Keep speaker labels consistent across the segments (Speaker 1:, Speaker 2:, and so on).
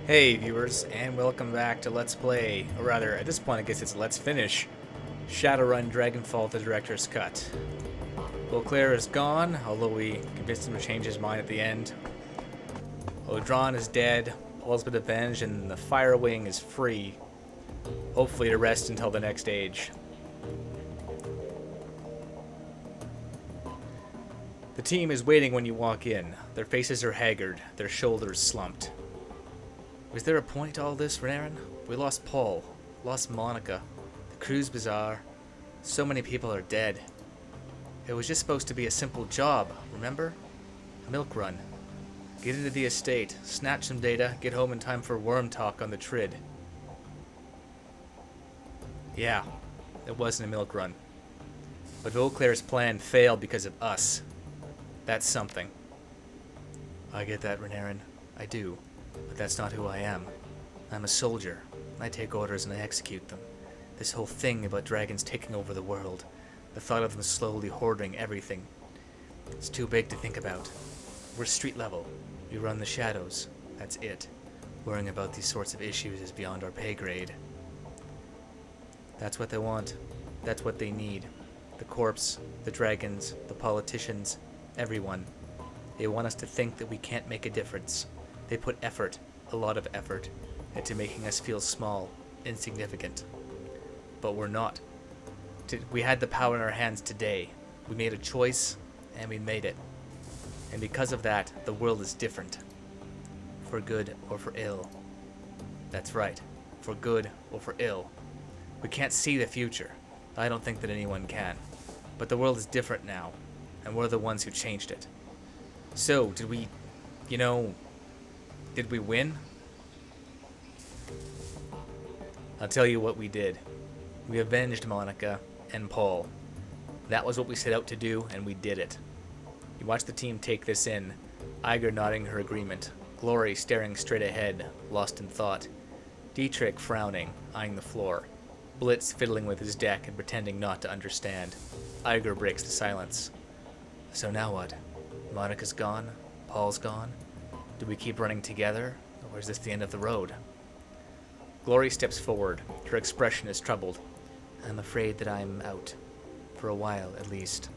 Speaker 1: Hey viewers, and welcome back to Let's Play, or rather, at this point I guess it's Let's Finish, Shadowrun Dragonfall the Director's Cut. Beauclair is gone, although we convinced him to change his mind at the end. Odron is dead, Paul's been avenged, and the Fire Wing is free. Hopefully to rest until the next age. The team is waiting when you walk in. Their faces are haggard, their shoulders slumped. Was there a point to all this, Renairen? We lost Paul, lost Monica, the crew's bizarre. So many people are dead. It was just supposed to be a simple job, remember? A milk run. Get into the estate, snatch some data, get home in time for worm talk on the Trid. Yeah, it wasn't a milk run. But Beauclair's plan failed because of us. That's something. I get that, Renairen. I do. But that's not who I am. I'm a soldier. I take orders and I execute them. This whole thing about dragons taking over the world, the thought of them slowly hoarding everything, it's too big to think about. We're street level. We run the shadows. That's it. Worrying about these sorts of issues is beyond our pay grade. That's what they want. That's what they need. The corpse, the dragons, the politicians, everyone. They want us to think that we can't make a difference. They put effort, a lot of effort, into making us feel small, insignificant. But we're not. We had the power in our hands today. We made a choice, and we made it. And because of that, the world is different. For good or for ill. That's right. For good or for ill. We can't see the future. I don't think that anyone can. But the world is different now, and we're the ones who changed it. So, did we win? I'll tell you what we did. We avenged Monica and Paul. That was what we set out to do, and we did it. You watch the team take this in, Iger nodding her agreement, Glory staring straight ahead, lost in thought, Dietrich frowning, eyeing the floor, Blitz fiddling with his deck and pretending not to understand. Iger breaks the silence. So now what? Monica's gone? Paul's gone? Do we keep running together, or is this the end of the road? Glory steps forward. Her expression is troubled. I'm afraid that I'm out. For a while, at least.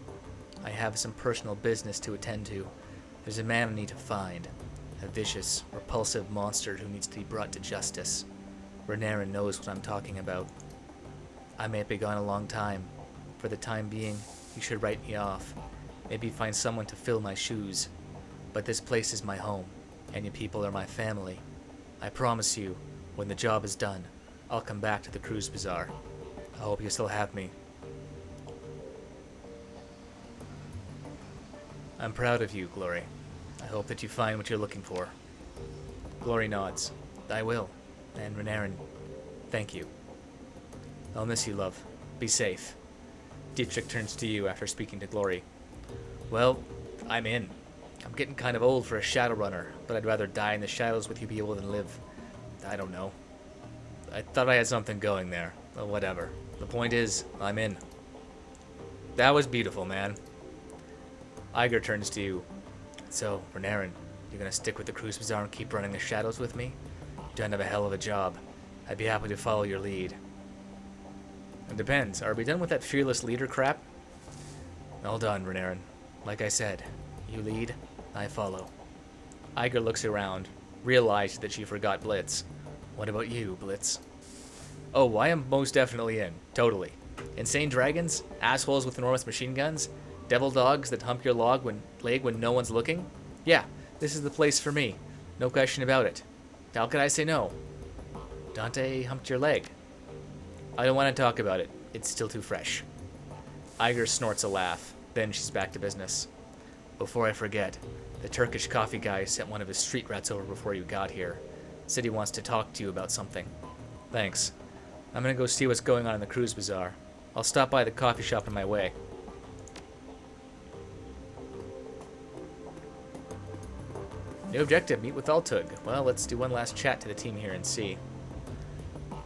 Speaker 1: I have some personal business to attend to. There's a man I need to find. A vicious, repulsive monster who needs to be brought to justice. Renairen knows what I'm talking about. I may be gone a long time. For the time being, you should write me off. Maybe find someone to fill my shoes. But this place is my home. And you people are my family. I promise you, when the job is done, I'll come back to the Cruise Bazaar. I hope you still have me. I'm proud of you, Glory. I hope that you find what you're looking for. Glory nods. I will. And Renairen, thank you. I'll miss you, love. Be safe. Dietrich turns to you after speaking to Glory. Well, I'm in. I'm getting kind of old for a Shadowrunner, but I'd rather die in the shadows with you people than live. I don't know. I thought I had something going there. Well, whatever. The point is, I'm in. That was beautiful, man. Iger turns to you. So, Renairen, you're gonna stick with the Cruise Bazaar and keep running the shadows with me? You've done a hell of a job. I'd be happy to follow your lead. It depends. Are we done with that fearless leader crap? All done, Renairen. Like I said, you lead, I follow. Iger looks around, realized that she forgot Blitz. What about you, Blitz? Oh, I am most definitely in. Totally. Insane dragons? Assholes with enormous machine guns? Devil dogs that hump your leg when no one's looking? Yeah, this is the place for me. No question about it. How could I say no? Dante humped your leg. I don't want to talk about it. It's still too fresh. Iger snorts a laugh. Then she's back to business. Before I forget, the Turkish coffee guy sent one of his street rats over before you got here. Said he wants to talk to you about something. Thanks. I'm gonna go see what's going on in the Cruise Bazaar. I'll stop by the coffee shop on my way. New objective, meet with Altug. Well, let's do one last chat to the team here and see.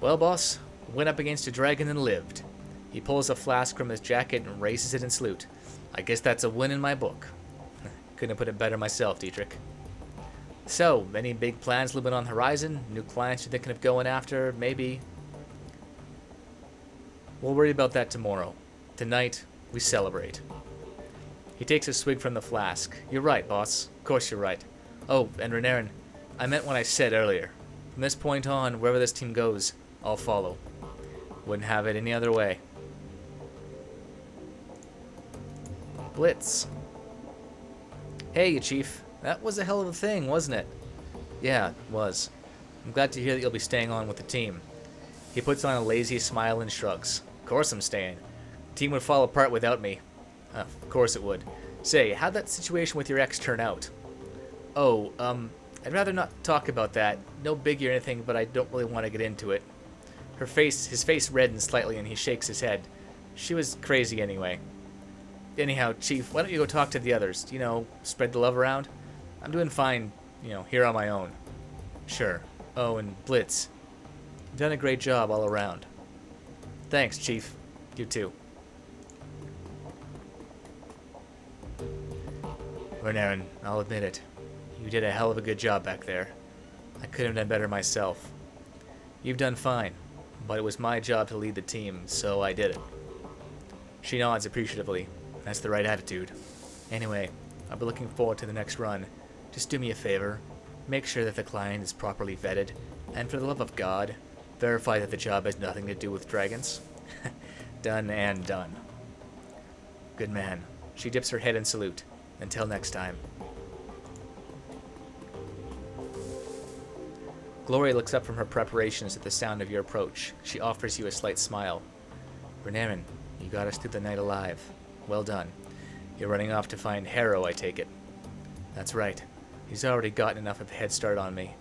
Speaker 1: Well, boss, went up against a dragon and lived. He pulls a flask from his jacket and raises it in salute. I guess that's a win in my book. Couldn't have put it better myself, Dietrich. So, any big plans looming on the horizon? New clients you're thinking of going after? Maybe. We'll worry about that tomorrow. Tonight, we celebrate. He takes a swig from the flask. You're right, boss. Of course you're right. Oh, and Renairen, I meant what I said earlier. From this point on, wherever this team goes, I'll follow. Wouldn't have it any other way. Blitz. Hey, Chief. That was a hell of a thing, wasn't it? Yeah, it was. I'm glad to hear that you'll be staying on with the team. He puts on a lazy smile and shrugs. Of course I'm staying. The team would fall apart without me. Of course it would. Say, how'd that situation with your ex turn out? Oh, I'd rather not talk about that. No biggie or anything, but I don't really want to get into it. His face reddens slightly and he shakes his head. She was crazy anyway. Anyhow, Chief, why don't you go talk to the others? You know, spread the love around? I'm doing fine, here on my own. Sure. Oh, and Blitz. You've done a great job all around. Thanks, Chief. You too. Renairen, I'll admit it. You did a hell of a good job back there. I could have done better myself. You've done fine, but it was my job to lead the team, so I did it. She nods appreciatively. That's the right attitude. Anyway, I'll be looking forward to the next run. Just do me a favor. Make sure that the client is properly vetted, and for the love of God, verify that the job has nothing to do with dragons. Done and done. Good man. She dips her head in salute. Until next time. Glory looks up from her preparations at the sound of your approach. She offers you a slight smile. Renairen, you got us through the night alive. Well done. You're running off to find Harrow, I take it. That's right. He's already gotten enough of a head start on me.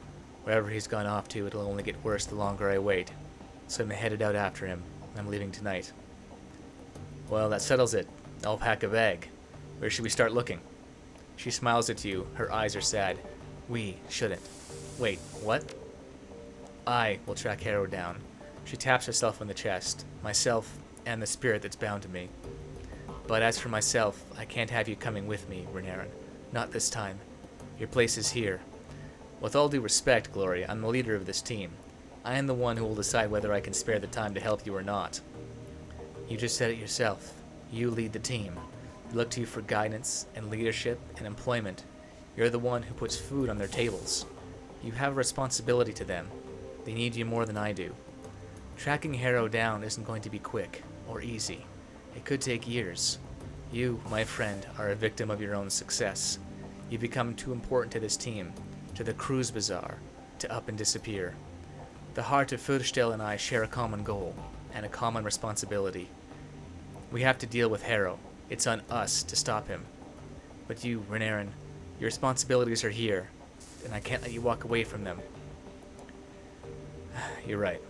Speaker 1: Wherever he's gone off to, it'll only get worse the longer I wait. So I'm headed out after him. I'm leaving tonight. Well, that settles it. I'll pack a bag. Where should we start looking? She smiles at you. Her eyes are sad. We shouldn't. Wait, what? I will track Harrow down. She taps herself on the chest. Myself and the spirit that's bound to me. But as for myself, I can't have you coming with me, Renairen. Not this time. Your place is here. With all due respect, Glory, I'm the leader of this team. I am the one who will decide whether I can spare the time to help you or not. You just said it yourself. You lead the team. We look to you for guidance and leadership and employment. You're the one who puts food on their tables. You have a responsibility to them. They need you more than I do. Tracking Harrow down isn't going to be quick or easy. It could take years. You, my friend, are a victim of your own success. You become too important to this team, to the cruise bazaar, to up and disappear. The heart of Fürchtel and I share a common goal and a common responsibility. We have to deal with Harrow. It's on us to stop him. But you, Renairen, your responsibilities are here, and I can't let you walk away from them. You're right.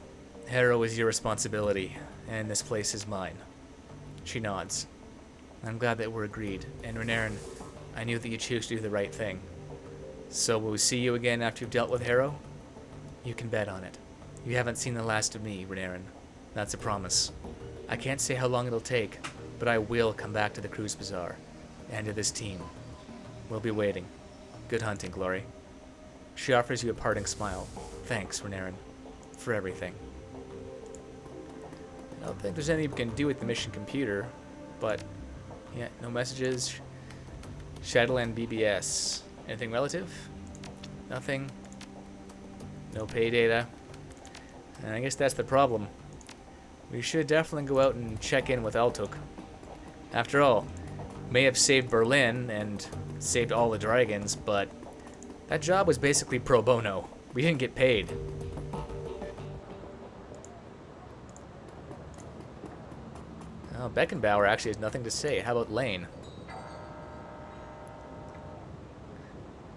Speaker 1: Harrow is your responsibility, and this place is mine. She nods. I'm glad that we're agreed, and Renairen, I knew that you choose to do the right thing. So will we see you again after you've dealt with Harrow? You can bet on it. You haven't seen the last of me, Renairen. That's a promise. I can't say how long it'll take, but I will come back to the Cruise Bazaar, and to this team. We'll be waiting. Good hunting, Glory. She offers you a parting smile. Thanks, Renairen, for everything. I don't think there's anything we can do with the mission computer, but yeah, no messages. Shadowrun BBS. Anything relative? Nothing. No pay data. And I guess that's the problem. We should definitely go out and check in with Altuk. After all, may have saved Berlin and saved all the dragons, but that job was basically pro bono. We didn't get paid. Oh, Beckenbauer actually has nothing to say. How about Lane?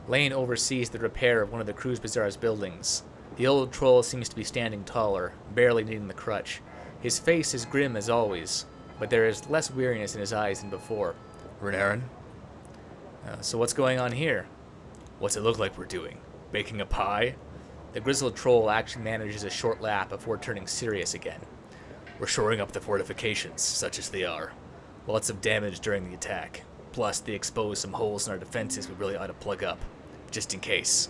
Speaker 1: Lane oversees the repair of one of the Cruise Bazaar's buildings. The old troll seems to be standing taller, barely needing the crutch. His face is grim as always, but there is less weariness in his eyes than before. Renairen? So what's going on here? What's it look like we're doing? Baking a pie? The grizzled troll actually manages a short laugh before turning serious again. We're shoring up the fortifications, such as they are. Lots of damage during the attack. Plus, they exposed some holes in our defenses we really ought to plug up, just in case.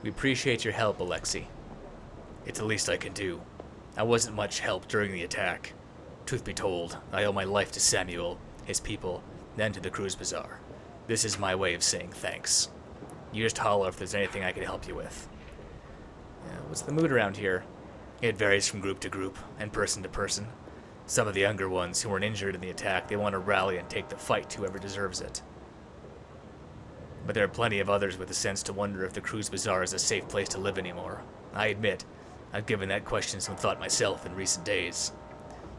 Speaker 1: We appreciate your help, Alexei. It's the least I can do. I wasn't much help during the attack. Truth be told, I owe my life to Samuel, his people, then to the Cruise Bazaar. This is my way of saying thanks. You just holler if there's anything I can help you with. What's the mood around here? It varies from group to group and person to person. Some of the younger ones who weren't injured in the attack, they want to rally and take the fight to whoever deserves it. But there are plenty of others with the sense to wonder if the Cruise Bazaar is a safe place to live anymore. I admit, I've given that question some thought myself in recent days.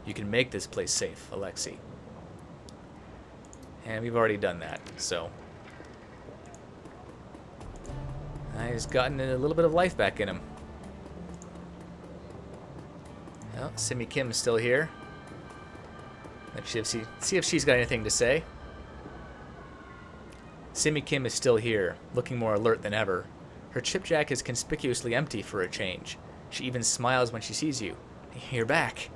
Speaker 1: You can make this place safe, Alexei. And we've already done that, so... He's gotten a little bit of life back in him. Well, Simi Kim's still here. Let's see if she's got anything to say. Simi Kim is still here, looking more alert than ever. Her chipjack is conspicuously empty for a change. She even smiles when she sees you. You're back.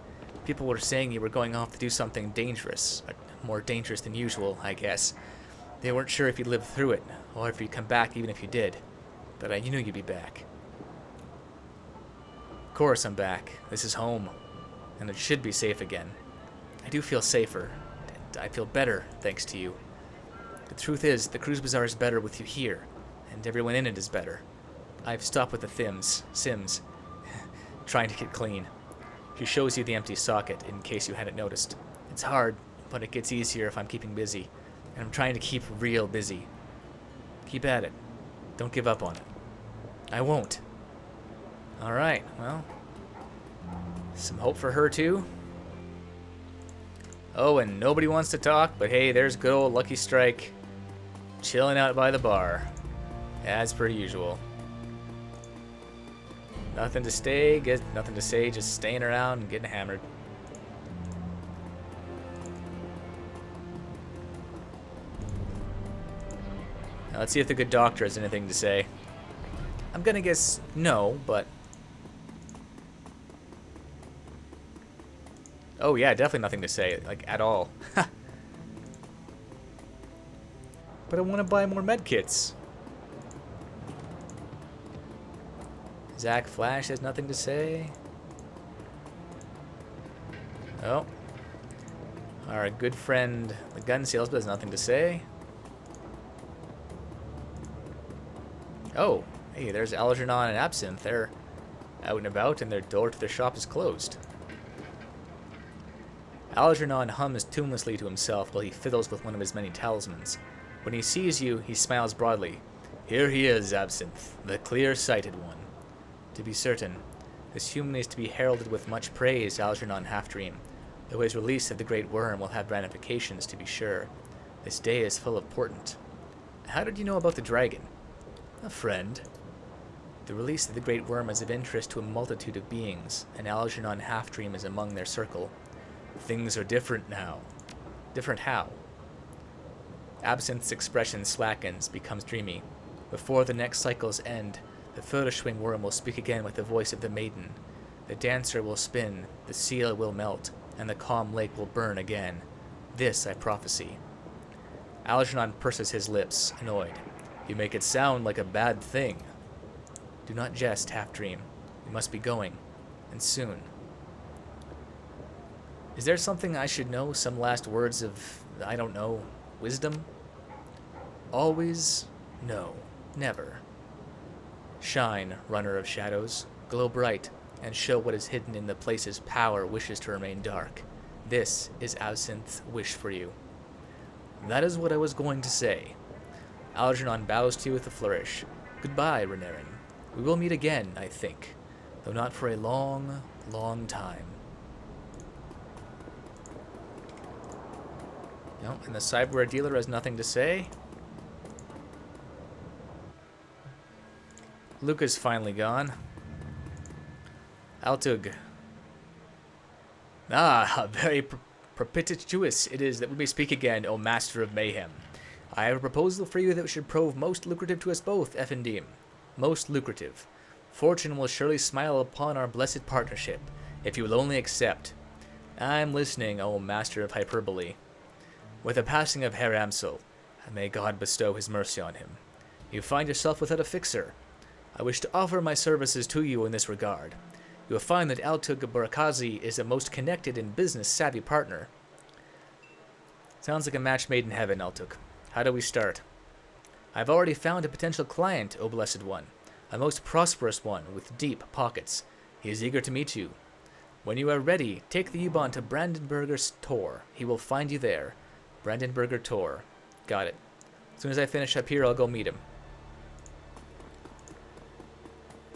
Speaker 1: People were saying you were going off to do something dangerous. More dangerous than usual, I guess. They weren't sure if you'd live through it, or if you'd come back even if you did. But I knew you'd be back. Of course I'm back. This is home. And it should be safe again. I do feel safer. And I feel better, thanks to you. The truth is, the Cruise Bazaar is better with you here. And everyone in it is better. I've stopped with the Sims. Trying to get clean. She shows you the empty socket, in case you hadn't noticed. It's hard, but it gets easier if I'm keeping busy. And I'm trying to keep real busy. Keep at it. Don't give up on it. I won't. Alright, well. Some hope for her, too. Oh, and nobody wants to talk, but hey, there's good old Lucky Strike. Chilling out by the bar. As per usual. Nothing to nothing to say, just staying around and getting hammered. Now let's see if the good doctor has anything to say. I'm gonna guess no, but... Oh yeah, definitely nothing to say, like, at all. But I want to buy more medkits. Zach Flash has nothing to say. Oh. Our good friend, the gun salesman, has nothing to say. Oh, hey, there's Algernon and Absinthe. They're out and about, and their door to their shop is closed. Algernon hums tunelessly to himself while he fiddles with one of his many talismans. When he sees you, he smiles broadly. Here he is, Absinthe, the clear-sighted one. To be certain, this human is to be heralded with much praise, Algernon Half-Dream, though his release of the Great Worm will have ramifications, to be sure. This day is full of portent. How did you know about the dragon? A friend. The release of the Great Worm is of interest to a multitude of beings, and Algernon Half-Dream is among their circle. Things are different now. Different how? Absinthe's expression slackens, becomes dreamy. Before the next cycle's end, the Förderschwing worm will speak again with the voice of the maiden. The dancer will spin, the seal will melt, and the calm lake will burn again. This I prophesy. Algernon purses his lips, annoyed. You make it sound like a bad thing. Do not jest, Half-Dream. We must be going, and soon. Is there something I should know? Some last words of, I don't know, wisdom? Always? No. Never. Shine, runner of shadows. Glow bright, and show what is hidden in the places power wishes to remain dark. This is Absinthe's wish for you. That is what I was going to say. Algernon bows to you with a flourish. Goodbye, Renairen. We will meet again, I think, though not for a long, long time. No, and the cyberware dealer has nothing to say. Luca's finally gone. Altug. Very propitious it is that we may speak again, O Master of Mayhem. I have a proposal for you that should prove most lucrative to us both, Effendim. Most lucrative. Fortune will surely smile upon our blessed partnership, if you will only accept. I'm listening, O Master of Hyperbole. With the passing of Herr Amsel, may God bestow his mercy on him, you find yourself without a fixer. I wish to offer my services to you in this regard. You will find that Altug Barakazi is a most connected and business-savvy partner. Sounds like a match made in heaven, Altug. How do we start? I've already found a potential client, O Blessed One. A most prosperous one with deep pockets. He is eager to meet you. When you are ready, take the U-Bahn to Brandenburger's Tor. He will find you there. Brandenburger Tor. Got it. As soon as I finish up here, I'll go meet him.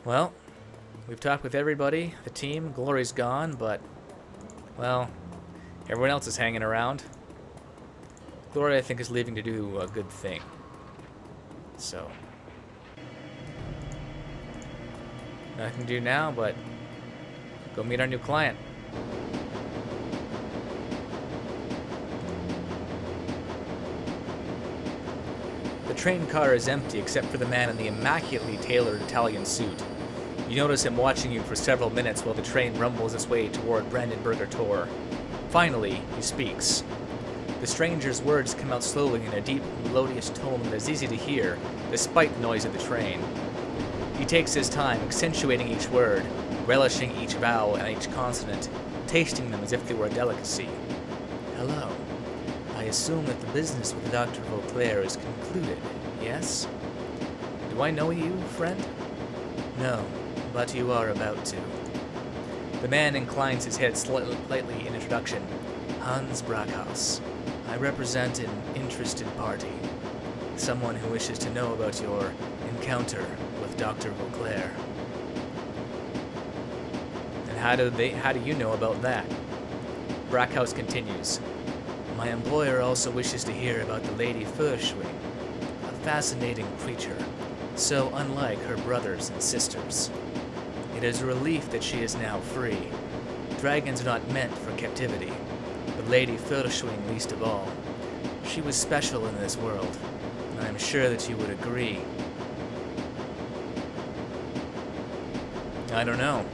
Speaker 1: Well, we've talked with everybody. The team. Glory's gone, but, well, everyone else is hanging around. Glory, I think, is leaving to do a good thing. So, nothing to do now, but go meet our new client. The train car is empty except for the man in the immaculately tailored Italian suit. You notice him watching you for several minutes while the train rumbles its way toward Brandenburger Tor. Finally, he speaks. The stranger's words come out slowly in a deep, melodious tone that is easy to hear, despite the noise of the train. He takes his time, accentuating each word, relishing each vowel and each consonant, tasting them as if they were a delicacy. Hello. I assume that the business with Dr. Vauclair is concluded, yes? Do I know you, friend? No, but you are about to. The man inclines his head slightly in introduction. Hans Brackhaus. I represent an interested party. Someone who wishes to know about your encounter with Dr. Vauclair. And how do you know about that? Brackhaus continues. My employer also wishes to hear about the Lady Furschwing, a fascinating creature, so unlike her brothers and sisters. It is a relief that she is now free. Dragons are not meant for captivity, but Lady Furschwing least of all. She was special in this world, and I am sure that you would agree. I don't know.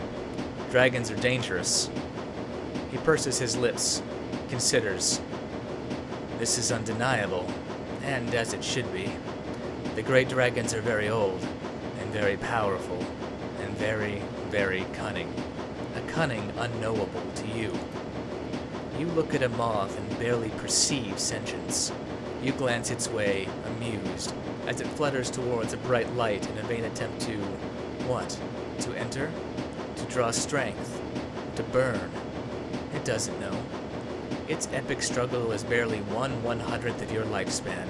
Speaker 1: Dragons are dangerous. He purses his lips, considers. This is undeniable, and as it should be. The great dragons are very old, and very powerful, and very, very cunning. A cunning unknowable to you. You look at a moth and barely perceive sentience. You glance its way, amused, as it flutters towards a bright light in a vain attempt to... what? To enter? To draw strength? To burn? It doesn't know. Its epic struggle is barely 1/100th of your lifespan.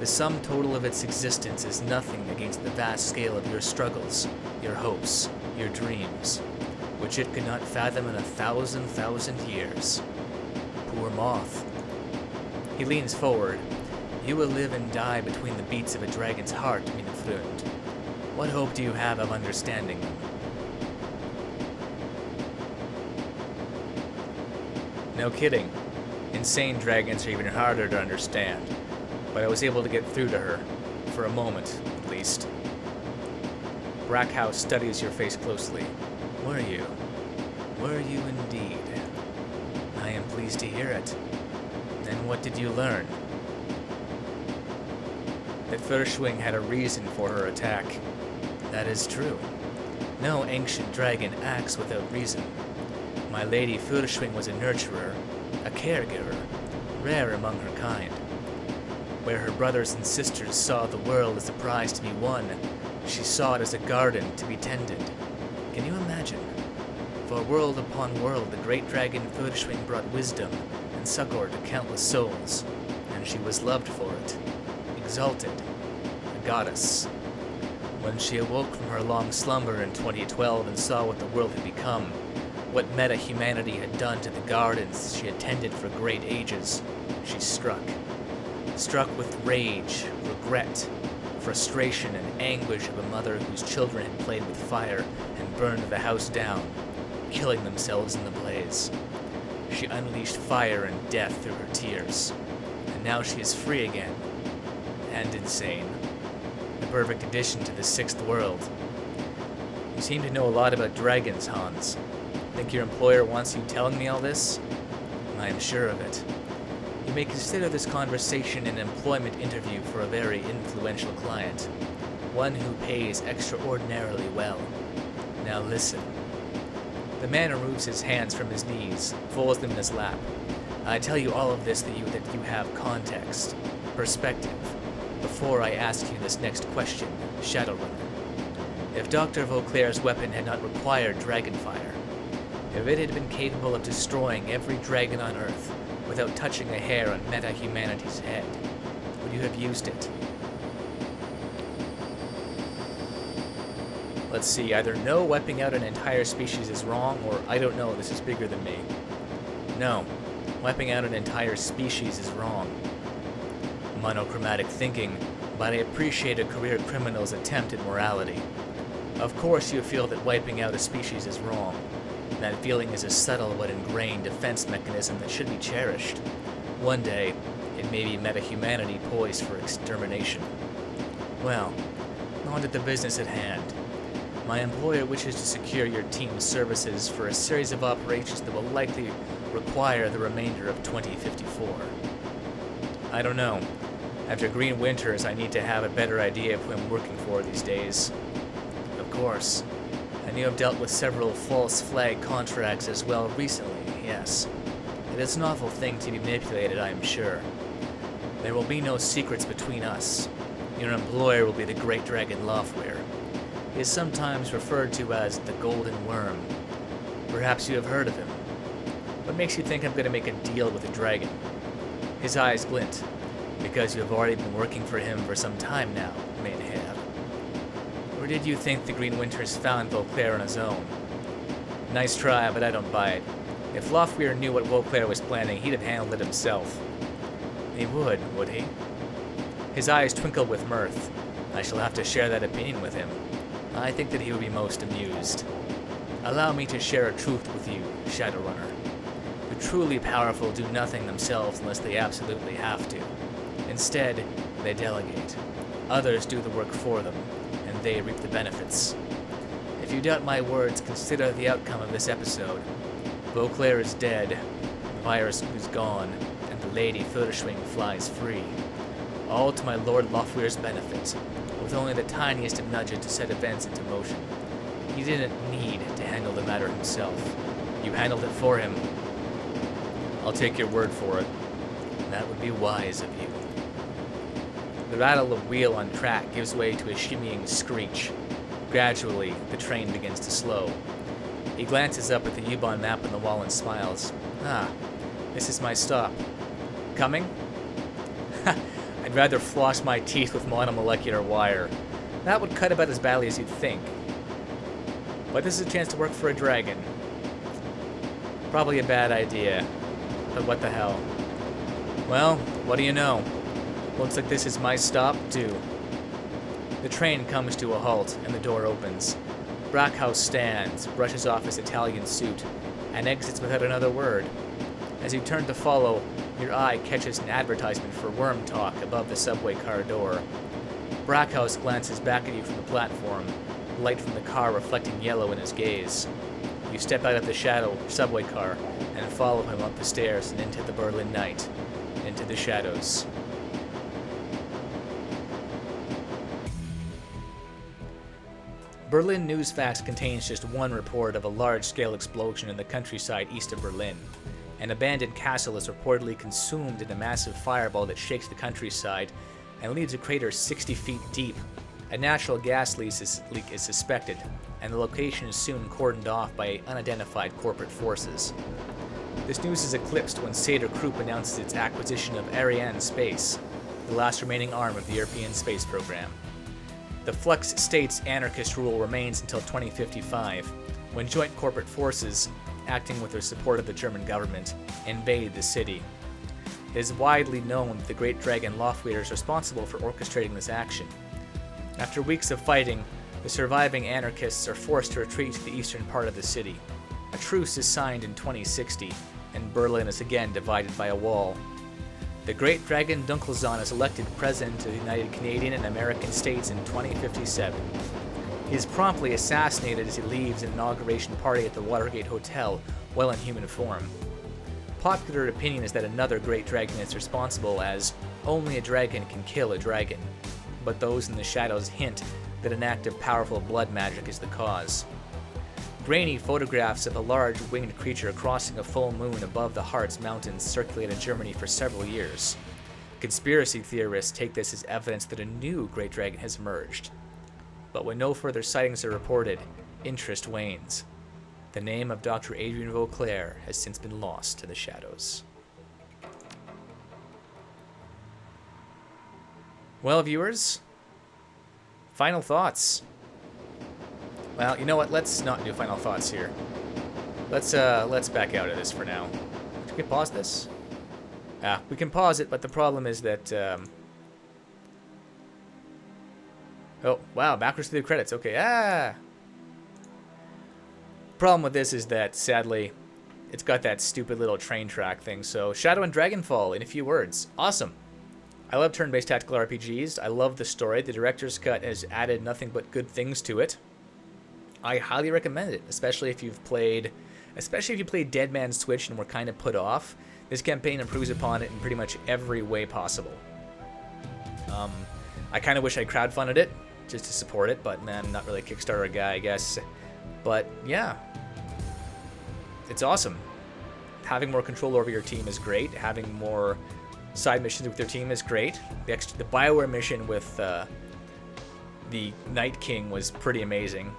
Speaker 1: The sum total of its existence is nothing against the vast scale of your struggles, your hopes, your dreams, which it could not fathom in 1,000,000 years. Poor moth. He leans forward. You will live and die between the beats of a dragon's heart, meine Freund. What hope do you have of understanding them? No kidding. Insane dragons are even harder to understand. But I was able to get through to her. For a moment, at least. Brackhaus studies your face closely. Were you? Were you indeed? I am pleased to hear it. And what did you learn? That Furschwing had a reason for her attack. That is true. No ancient dragon acts without reason. My Lady Furschwing was a nurturer, a caregiver, rare among her kind. Where her brothers and sisters saw the world as a prize to be won, she saw it as a garden to be tended. Can you imagine? For world upon world, the great dragon Furschwing brought wisdom and succor to countless souls, and she was loved for it, exalted, a goddess. When she awoke from her long slumber in 2012 and saw what the world had become, what meta-humanity had done to the gardens she had tended for great ages, she struck. Struck with rage, regret, frustration, and anguish of a mother whose children had played with fire and burned the house down, killing themselves in the blaze. She unleashed fire and death through her tears, and now she is free again, and insane. A perfect addition to the sixth world. You seem to know a lot about dragons, Hans. Think your employer wants you telling me all this? I am sure of it. You may consider this conversation an employment interview for a very influential client. one who pays extraordinarily well. Now listen. The man removes his hands from his knees, folds them in his lap. I tell you all of this that you have context, perspective, before I ask you this next question, Shadowrunner. If Dr. Vauclair's weapon had not required dragonfire, if it had been capable of destroying every dragon on Earth without touching a hair on meta-humanity's head, would you have used it? Let's see, either no, wiping out an entire species is wrong, or I don't know, this is bigger than me. No, wiping out an entire species is wrong. Monochromatic thinking, but I appreciate a career criminal's attempt at morality. Of course you feel that wiping out a species is wrong. That feeling is a subtle but ingrained defense mechanism that should be cherished. One day, it may be meta-humanity poised for extermination. Well, on to the business at hand. My employer wishes to secure your team's services for a series of operations that will likely require the remainder of 2054. I don't know. After Green Winters, I need to have a better idea of who I'm working for these days. Of course. And you have dealt with several false flag contracts as well recently, yes. It is a novel thing to be manipulated, I am sure. There will be no secrets between us. Your employer will be the Great Dragon Loftweir. He is sometimes referred to as the Golden Worm. Perhaps you have heard of him. What makes you think I'm going to make a deal with a dragon? His eyes glint, because you have already been working for him for some time now, Mainhab. Or did you think the Green Winters found Vauclair on his own? Nice try, but I don't buy it. If Loftweir knew what Vauclair was planning, he'd have handled it himself. He would he? His eyes twinkle with mirth. I shall have to share that opinion with him. I think that he would be most amused. Allow me to share a truth with you, Shadowrunner. The truly powerful do nothing themselves unless they absolutely have to. Instead, they delegate. Others do the work for them, and they reap the benefits. If you doubt my words, consider the outcome of this episode. Vauclair is dead, the virus is gone, and the Lady Flutterswing flies free. All to my Lord Loftweir's benefit, with only the tiniest of nudges to set events into motion. He didn't need to handle the matter himself. You handled it for him. I'll take your word for it. That would be wise of you. The rattle of wheel on track gives way to a shimmying screech. Gradually, the train begins to slow. He glances up at the U-Bahn map on the wall and smiles. Ah, this is my stop. Coming? I'd rather floss my teeth with monomolecular wire. That would cut about as badly as you'd think. But this is a chance to work for a dragon. Probably a bad idea. But what the hell? Well, what do you know? Looks like this is my stop, too. The train comes to a halt, and the door opens. Brackhouse stands, brushes off his Italian suit, and exits without another word. As you turn to follow, your eye catches an advertisement for Worm Talk above the subway car door. Brackhouse glances back at you from the platform, light from the car reflecting yellow in his gaze. You step out of the subway car and follow him up the stairs and into the Berlin night, into the shadows. Berlin Newsfax contains just one report of a large-scale explosion in the countryside east of Berlin. An abandoned castle is reportedly consumed in a massive fireball that shakes the countryside and leaves a crater 60 feet deep. A natural gas leak is suspected, and the location is soon cordoned off by unidentified corporate forces. This news is eclipsed when Seder Krupp announces its acquisition of Ariane Space, the last remaining arm of the European space program. The Flux State's anarchist rule remains until 2055, when joint corporate forces, acting with the support of the German government, invade the city. It is widely known that the Great Dragon Loftweir is responsible for orchestrating this action. After weeks of fighting, the surviving anarchists are forced to retreat to the eastern part of the city. A truce is signed in 2060, and Berlin is again divided by a wall. The Great Dragon Dunkelzahn is elected President of the United Canadian and American States in 2057. He is promptly assassinated as he leaves an inauguration party at the Watergate Hotel while in human form. Popular opinion is that another Great Dragon is responsible, as only a dragon can kill a dragon, but those in the shadows hint that an act of powerful blood magic is the cause. Grainy photographs of a large winged creature crossing a full moon above the Harz Mountains circulated Germany for several years. Conspiracy theorists take this as evidence that a new great dragon has emerged. But when no further sightings are reported, interest wanes. The name of Dr. Adrian Vauclair has since been lost to the shadows. Well, viewers, final thoughts. Well, you know what? Let's not do final thoughts here. Let's back out of this for now. Can we pause this? We can pause it, but the problem is that oh, wow, backwards through the credits. Okay. Problem with this is that sadly it's got that stupid little train track thing. So Shadowrun Dragonfall in a few words. Awesome. I love turn-based tactical RPGs. I love the story. The director's cut has added nothing but good things to it. I highly recommend it, especially if you played Dead Man's Switch and were kind of put off. This campaign improves upon it in pretty much every way possible. I kind of wish I crowdfunded it just to support it, but man, I'm not really a Kickstarter guy, I guess. But yeah, it's awesome. Having more control over your team is great. Having more side missions with your team is great. The BioWare mission with the Night King was pretty amazing.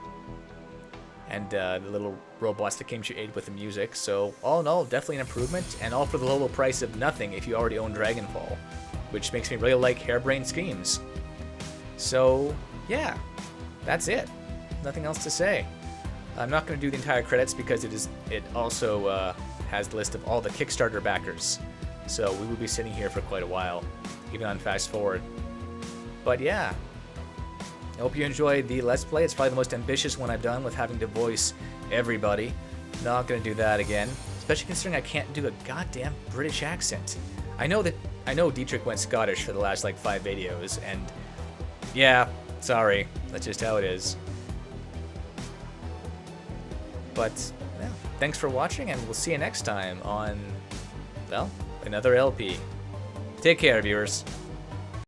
Speaker 1: And the little robots that came to aid with the music. So all in all, definitely an improvement, and all for the low price of nothing if you already own Dragonfall, which makes me really like harebrained schemes. So yeah, that's it. Nothing else to say. I'm not going to do the entire credits because it also has the list of all the Kickstarter backers. So we will be sitting here for quite a while, even on fast forward. But yeah, I hope you enjoyed the Let's Play. It's probably the most ambitious one I've done with having to voice everybody. Not going to do that again, especially considering I can't do a goddamn British accent. I know Dietrich went Scottish for the last like 5 videos, and yeah, sorry, that's just how it is. But yeah, thanks for watching, and we'll see you next time on, well, another LP. Take care, viewers.